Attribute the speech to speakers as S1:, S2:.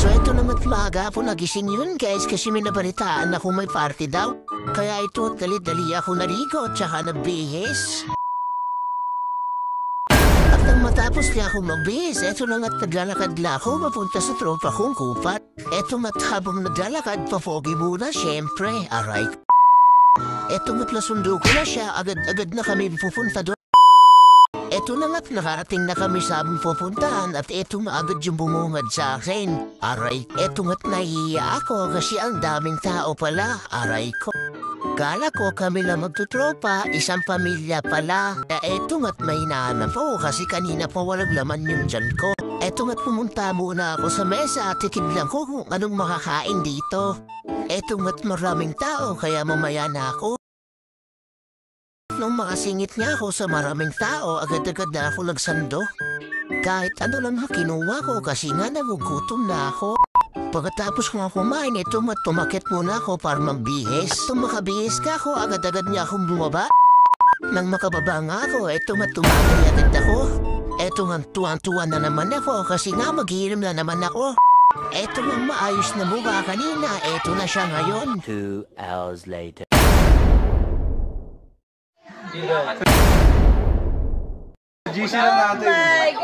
S1: So ito naman maaga po nagising yun guys kasi may nabalitaan ako may party daw. Kaya ito dali-dali ako naligo at saka nagbihis. At nang matapos niya ako magbihis, eto na nga't naglalakad na ako mapunta sa tropa kong kupat. Eto nga't habang naglalakad papogi muna syempre, aray. Eto nga't nasundo ko na siya, agad-agad na kami pupunta doon. Eto na nga't nakarating na kami sa aming pupuntahan at eto nga agad yung bumungad sa akin. Aray, eto nga't nahihiya ako kasi ang daming tao pala. Aray ko. Kala ko kami lang magtutropa, isang pamilya pala. Eto nga't may hinahanap ako kasi kanina pa walang laman yung tiyan ko. Eto nga't pumunta muna ako sa mesa at tikid lang ko kung anong makakain dito. Eto nga't maraming tao kaya mamaya na ako. Nung makasingit niya ako sa maraming tao, agad-agad na ako nagsando. Kahit ano lang kinuha ko kasi nga nagugutom na ako. Pagkatapos ko nga kumain, tumakit muna ako para mambihis. Nung makabihis ka ako, agad-agad niya akong bumaba. Nang makababa nga ako, tumatay agad ako. Nga tuwan-tuwa na naman ako kasi nga maghihiram na naman ako. Nga maayos na mukha kanina, na siya ngayon.
S2: 2 hours later.
S3: GC lang natin.